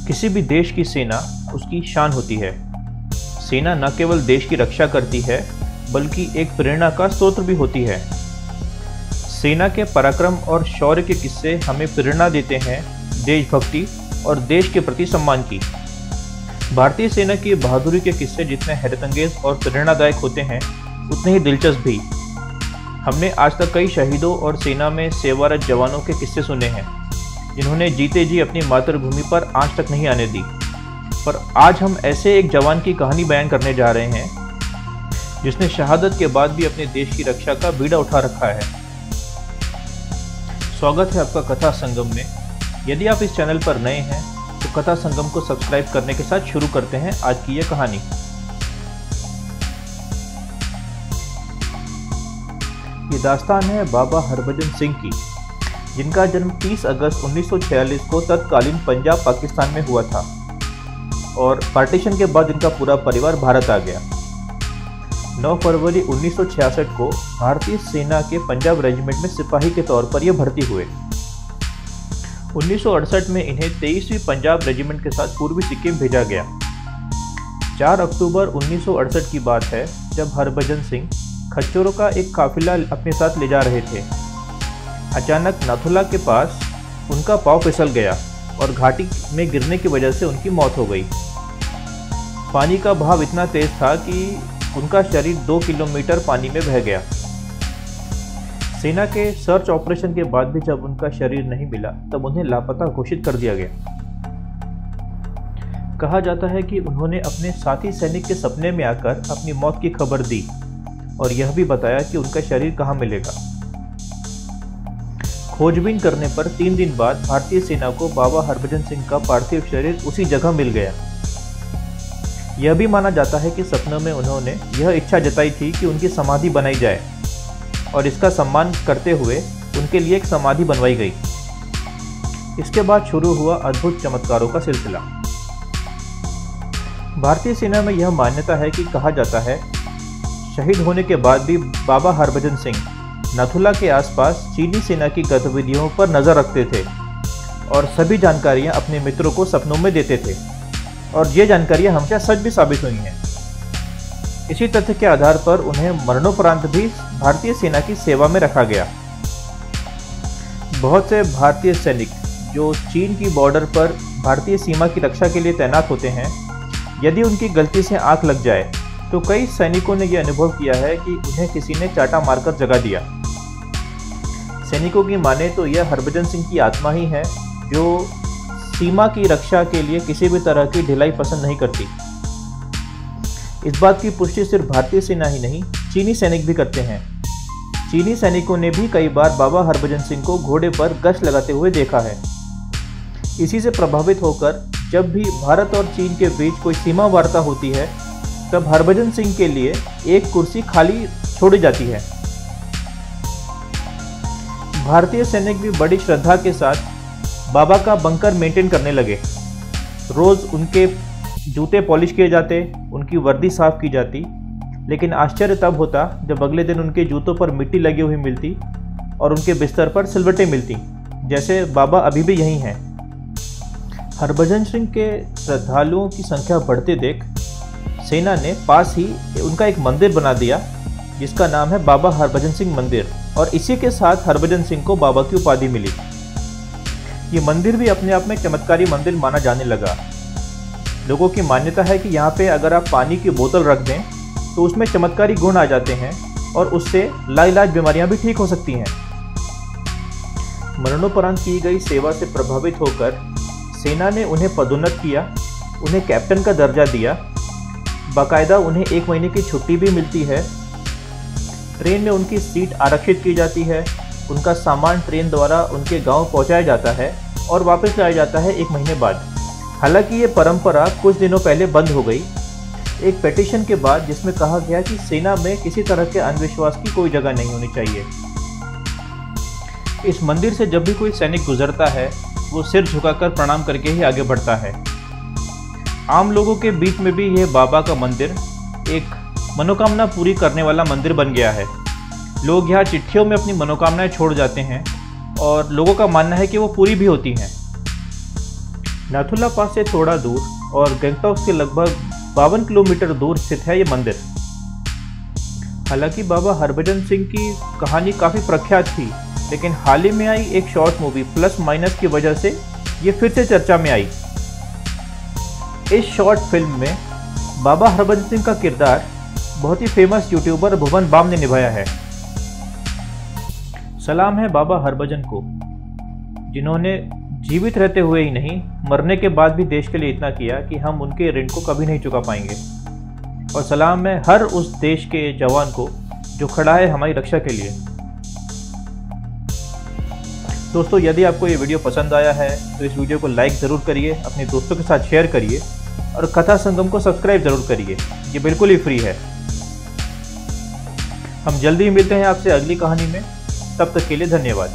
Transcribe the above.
किसी भी देश की सेना उसकी शान होती है। सेना न केवल देश की रक्षा करती है बल्कि एक प्रेरणा का स्रोत भी होती है। सेना के पराक्रम और शौर्य के किस्से हमें प्रेरणा देते हैं देशभक्ति और देश के प्रति सम्मान की। भारतीय सेना की बहादुरी के किस्से जितने हैरतअंगेज और प्रेरणादायक होते हैं उतने ही दिलचस्प भी। हमने आज तक कई शहीदों और सेना में सेवारत जवानों के किस्से सुने हैं जिन्होंने जीते जी अपनी मातृभूमि पर आंच तक नहीं आने दी। पर आज हम ऐसे एक जवान की कहानी बयान करने जा रहे हैं जिसने शहादत के बाद भी अपने देश की रक्षा का बीड़ा उठा रखा है। स्वागत है आपका कथा संगम में। यदि आप इस चैनल पर नए हैं तो कथा संगम को सब्सक्राइब करने के साथ शुरू करते हैं आज की यह कहानी। ये दास्तान है बाबा हरभजन सिंह की, जिनका जन्म 30 अगस्त 1946 को तत्कालीन पंजाब पाकिस्तान में हुआ था और पार्टीशन के बाद इनका पूरा परिवार भारत आ गया। 9 फरवरी 1966 को भारतीय सेना के पंजाब रेजिमेंट में सिपाही के तौर पर यह भर्ती हुए। 1968 में इन्हें 23वीं पंजाब रेजिमेंट के साथ पूर्वी सिक्किम भेजा गया। 4 अक्टूबर 1968 की बात है जब हरभजन सिंह खच्चरों का एक काफिला अपने साथ ले जा रहे थे। अचानक नाथुला के पास उनका पांव फिसल गया और घाटी में गिरने की वजह से उनकी मौत हो गई। पानी का बहाव इतना तेज था कि उनका शरीर 2 किलोमीटर पानी में बह गया। सेना के सर्च ऑपरेशन के बाद भी जब उनका शरीर नहीं मिला तब उन्हें लापता घोषित कर दिया गया। कहा जाता है कि उन्होंने अपने साथी सैनिक के सपने में आकर अपनी मौत की खबर दी और यह भी बताया कि उनका शरीर कहाँ मिलेगा। खोजबीन करने पर 3 दिन बाद भारतीय सेना को बाबा हरभजन सिंह का पार्थिव शरीर उसी जगह मिल गया। यह भी माना जाता है कि सपनों में उन्होंने यह इच्छा जताई थी कि उनकी समाधि बनाई जाए और इसका सम्मान करते हुए उनके लिए एक समाधि बनवाई गई। इसके बाद शुरू हुआ अद्भुत चमत्कारों का सिलसिला। भारतीय सेना में यह मान्यता है कि कहा जाता है शहीद होने के बाद भी बाबा हरभजन सिंह नाथुला के आसपास चीनी सेना की गतिविधियों पर नजर रखते थे और सभी जानकारियां अपने मित्रों को सपनों में देते थे और ये जानकारियां हमेशा सच भी साबित हुई हैं। इसी तथ्य के आधार पर उन्हें मरणोपरांत भी भारतीय सेना की सेवा में रखा गया। बहुत से भारतीय सैनिक जो चीन की बॉर्डर पर भारतीय सीमा की रक्षा के लिए तैनात होते हैं, यदि उनकी गलती से आंख लग जाए तो कई सैनिकों ने यह अनुभव किया है कि उन्हें किसी ने चाटा मारकर जगा दिया। सैनिकों की माने तो यह हरभजन सिंह की आत्मा ही है जो सीमा की रक्षा के लिए किसी भी तरह की ढिलाई पसंद नहीं करती। इस बात की पुष्टि सिर्फ भारतीय सेना ही नहीं, चीनी सैनिक भी करते हैं। चीनी सैनिकों ने भी कई बार बाबा हरभजन सिंह को घोड़े पर गश्त लगाते हुए देखा है। इसी से प्रभावित होकर जब भी भारत और चीन के बीच कोई सीमा वार्ता होती है तब हरभजन सिंह के लिए एक कुर्सी खाली छोड़ी जाती है। भारतीय सैनिक भी बड़ी श्रद्धा के साथ बाबा का बंकर मेंटेन करने लगे। रोज उनके जूते पॉलिश किए जाते, उनकी वर्दी साफ की जाती, लेकिन आश्चर्य तब होता जब अगले दिन उनके जूतों पर मिट्टी लगी हुई मिलती और उनके बिस्तर पर सिलवटें मिलती, जैसे बाबा अभी भी यहीं हैं। हरभजन सिंह के श्रद्धालुओं की संख्या बढ़ते देख सेना ने पास ही उनका एक मंदिर बना दिया जिसका नाम है बाबा हरभजन सिंह मंदिर और इसी के साथ हरभजन सिंह को बाबा की उपाधि मिली। ये मंदिर भी अपने आप में चमत्कारी मंदिर माना जाने लगा। लोगों की मान्यता है कि यहाँ पे अगर आप पानी की बोतल रख दें तो उसमें चमत्कारी गुण आ जाते हैं और उससे लाइलाज बीमारियां भी ठीक हो सकती हैं। मरणोपरांत की गई सेवा से प्रभावित होकर सेना ने उन्हें पदोन्नत किया, उन्हें कैप्टन का दर्जा दिया, बाकायदा उन्हें 1 महीने की छुट्टी भी मिलती है। ट्रेन में उनकी सीट आरक्षित की जाती है, उनका सामान ट्रेन द्वारा उनके गांव पहुंचाया जाता है और वापस लाया जाता है 1 महीने बाद। हालांकि ये परंपरा कुछ दिनों पहले बंद हो गई एक पिटीशन के बाद जिसमें कहा गया कि सेना में किसी तरह के अंधविश्वास की कोई जगह नहीं होनी चाहिए। इस मंदिर से जब भी कोई सैनिक गुजरता है वो सिर झुकाकर प्रणाम करके ही आगे बढ़ता है। आम लोगों के बीच में भी यह बाबा का मंदिर एक मनोकामना पूरी करने वाला मंदिर बन गया है। लोग यहाँ चिट्ठियों में अपनी मनोकामनाएं छोड़ जाते हैं और लोगों का मानना है कि वो पूरी भी होती हैं। नाथुला पास से थोड़ा दूर और गंगटोक से लगभग 52 किलोमीटर दूर स्थित है ये मंदिर। हालांकि बाबा हरभजन सिंह की कहानी काफ़ी प्रख्यात थी, लेकिन हाल ही में आई एक शॉर्ट मूवी प्लस माइनस की वजह से ये फिर से चर्चा में आई। इस शॉर्ट फिल्म में बाबा हरभजन सिंह का किरदार बहुत ही फेमस यूट्यूबर भुवन बाम ने निभाया है। सलाम है बाबा हरभजन को, जिन्होंने जीवित रहते हुए ही नहीं, मरने के बाद भी देश के लिए इतना किया कि हम उनके ऋण को कभी नहीं चुका पाएंगे। और सलाम है हर उस देश के जवान को जो खड़ा है हमारी रक्षा के लिए। दोस्तों, यदि आपको ये वीडियो पसंद आया है तो इस वीडियो को लाइक ज़रूर करिए, अपने दोस्तों के साथ शेयर करिए और कथा संगम को सब्सक्राइब ज़रूर करिए। ये बिल्कुल ही फ्री है। हम जल्दी ही मिलते हैं आपसे अगली कहानी में। तब तक के लिए धन्यवाद।